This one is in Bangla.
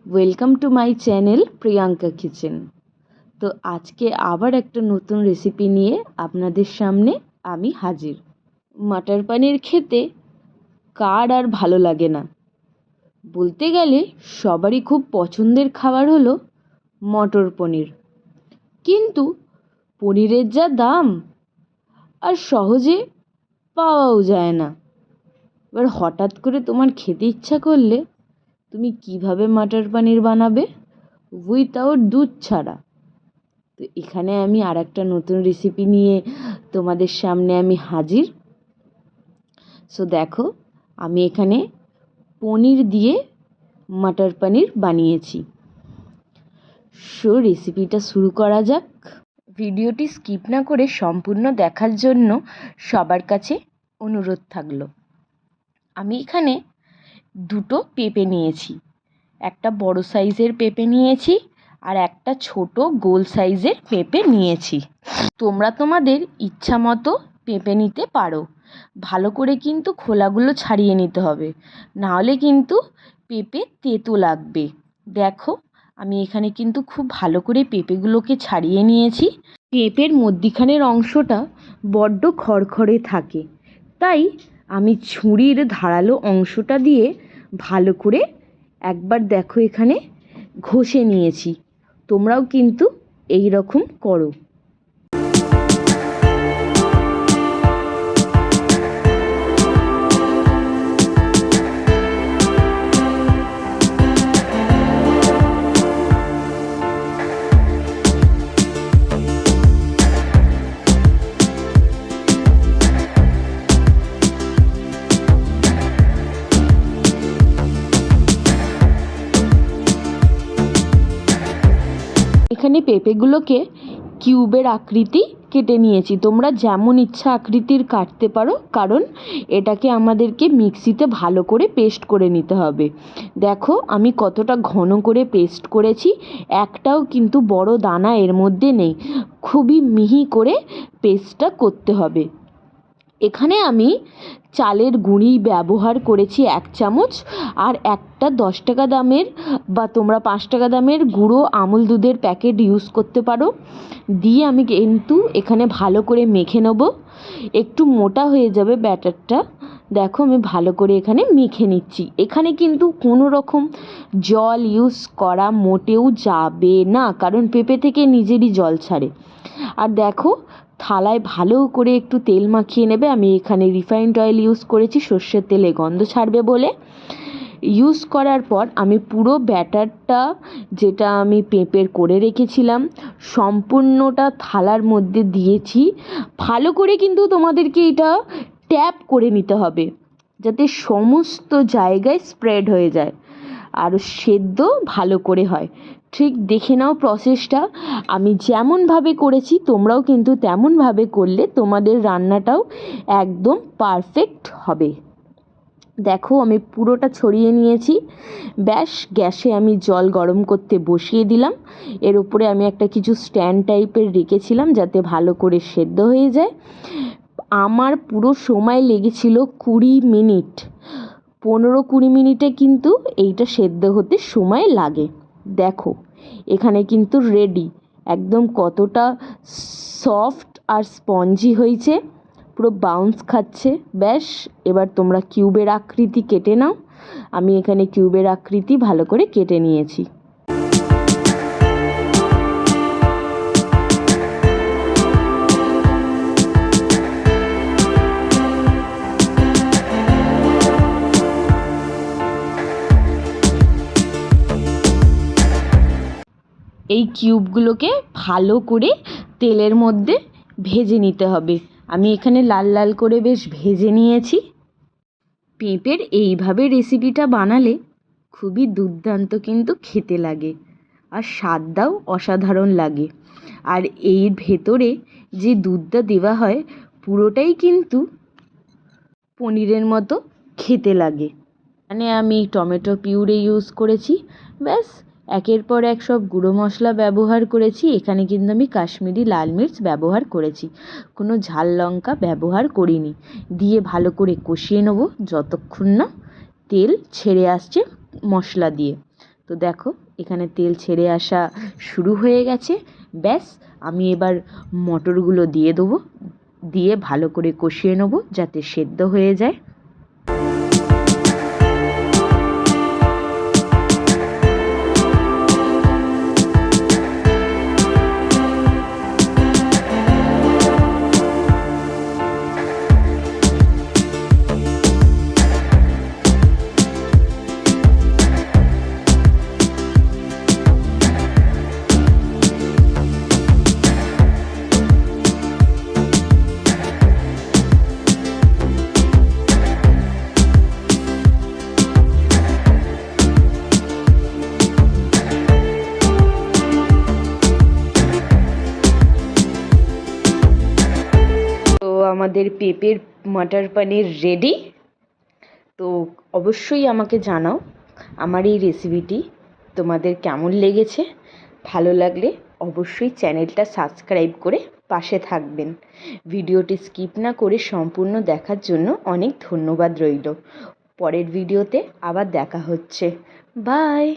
Welcome to my channel Priyanka kitchen. তো আজকে আবার একটা নতুন রেসিপি নিয়ে আপনাদের সামনে আমি হাজির। মটর পনির খেতে কার আর ভালো লাগে না? বলতে গেলে সবারই খুব পছন্দের খাবার হলো মটর পনির। কিন্তু পনিরের যা দাম, আর সহজে পাওয়াও যায় না। এবার হঠাৎ করে তোমার খেতে ইচ্ছা করলে তুমি কিভাবে মটর পনির বানাবে উইথাউট দুধ ছাড়া? তো এখানে আমি আর একটা নতুন রেসিপি নিয়ে তোমাদের সামনে আমি হাজির। সো দেখো, আমি এখানে পনির দিয়ে মটর পনির বানিয়েছি। সো রেসিপিটা শুরু করা যাক। ভিডিওটি স্কিপ না করে সম্পূর্ণ দেখার জন্য সবার কাছে অনুরোধ থাকলো। আমি এখানে দুটো পেঁপে নিয়েছি। একটা বড় সাইজের পেঁপে নিয়েছি আর একটা ছোট গোল সাইজের পেঁপে নিয়েছি। তোমরা তোমাদের ইচ্ছা মতো পেঁপে নিতে পারো। ভালো করে কিন্তু খোলাগুলো ছাড়িয়ে নিতে হবে, নাহলে কিন্তু পেঁপে তেতো লাগবে। দেখো, আমি এখানে কিন্তু খুব ভালো করে পেঁপেগুলোকে ছাড়িয়ে নিয়েছি। পেঁপের মধ্যিখানের অংশটা বড্ড খড়খড়ে থাকে, তাই আমি ছুরির ধারালো অংশটা দিয়ে ভালো করে একবার দেখো এখানে ঘষে নিয়েছি। তোমরাও কিন্তু এই রকম করো। এখানে পেঁপেগুলোকে কিউবের আকৃতি কেটে নিয়েছি। তোমরা যেমন ইচ্ছা আকৃতির কাটতে পারো, কারণ এটাকে আমাদেরকে মিক্সিতে ভালো করে পেস্ট করে নিতে হবে। দেখো আমি কতটা ঘন করে পেস্ট করেছি, একটাও কিন্তু বড় দানা এর মধ্যে নেই। খুবই মিহি করে পেস্টটা করতে হবে। এখানে আমি চালের গুঁড়ি ব্যবহার করেছি 1 চামচ, আর একটা 10 টাকা দামের বা তোমরা 5 টাকা দামের গুঁড়ো আমুল দুধের প্যাকেট ইউজ করতে পারো। দিয়ে আমি কিন্তু এখানে ভালো করে মেখে নেব। একটু মোটা হয়ে যাবে ব্যাটারটা। দেখো আমি ভালো করে এখানে মেখে নিচ্ছি। এখানে কিন্তু কোনো রকম জল ইউজ করা মোটেও যাবে না, কারণ পেঁপে থেকে নিজেরই জল ছাড়ে। আর দেখো, থালায় ভালো করে একটু তেল মাখিয়ে নেবে। আমি এখানে রিফাইন্ড অয়েল ইউজ করেছি, সর্ষের তেলে গন্ধ ছাড়বে বলে। ইউজ করার পর আমি পুরো ব্যাটারটা, যেটা আমি পেঁপের করে রেখেছিলাম, সম্পূর্ণটা থালার মধ্যে দিয়েছি। ভালো করে কিন্তু তোমাদেরকে এটা ট্যাপ করে নিতে হবে, যাতে সমস্ত জায়গায় স্প্রেড হয়ে যায় আর সেদ্ধ ভালো করে হয়। ঠিক দেখে নাও প্রসেসটা। আমি যেমনভাবে করেছি তোমরাও কিন্তু তেমনভাবে করলে তোমাদের রান্নাটাও একদম পারফেক্ট হবে। দেখো আমি পুরোটা ছড়িয়ে নিয়েছি। ব্যাস, গ্যাসে আমি জল গরম করতে বসিয়ে দিলাম। এর উপরে আমি একটা কিছু স্ট্যান্ড টাইপের রেখেছিলাম, যাতে ভালো করে সেদ্ধ হয়ে যায়। আমার পুরো সময় লেগেছিল 20 মিনিট। 15-20 মিনিটে কিন্তু এইটা সেদ্ধ হতে সময় লাগে। দেখো এখানে কিন্তু রেডি। একদম কতটা সফট আর স্পঞ্জি হয়েছে, পুরো বাউন্স খাচ্ছে। ব্যাস, এবার তোমরা কিউবের আকৃতি কেটে নাও। আমি এখানে কিউবের আকৃতি ভালো করে কেটে নিয়েছি। এই কিউবগুলোকে ভালো করে তেলের মধ্যে ভেজে নিতে হবে। আমি এখানে লাল লাল করে বেশ ভেজে নিয়েছি। পেঁপের এইভাবে রেসিপিটা বানালে খুবই দুর্দান্ত কিন্তু খেতে লাগে, আর স্বাদটাও অসাধারণ লাগে। আর এর ভেতরে যে দুধটা দেওয়া হয়, পুরোটাই কিন্তু পনিরের মতো খেতে লাগে। মানে আমি টমেটো পিউরি ইউজ করেছি। ব্যাস, একের পর এক সব গুঁড়ো মশলা ব্যবহার করেছি। এখানে কিন্তু আমি কাশ্মীরি লাল মির্চ ব্যবহার করেছি, কোনো ঝাল লঙ্কা ব্যবহার করিনি। দিয়ে ভালো করে কষিয়ে নেব যতক্ষণ না তেল ছেড়ে আসছে মশলা দিয়ে। তো দেখো এখানে তেল ছেড়ে আসা শুরু হয়ে গেছে। ব্যাস, আমি এবার মটরগুলো দিয়ে দেবো, দিয়ে ভালো করে কষিয়ে নেবো যাতে সেদ্ধ হয়ে যায়। তো আমাদের পেঁপের মটর পনির রেডি। তো অবশ্যই আমাকে জানাও আমার এই রেসিপিটি তোমাদের কেমন লেগেছে। ভালো লাগলে অবশ্যই চ্যানেলটা সাবস্ক্রাইব করে পাশে থাকবেন। ভিডিওটি স্কিপ না করে সম্পূর্ণ দেখার জন্য অনেক ধন্যবাদ রইল। পরের ভিডিওতে আবার দেখা হচ্ছে। বাই।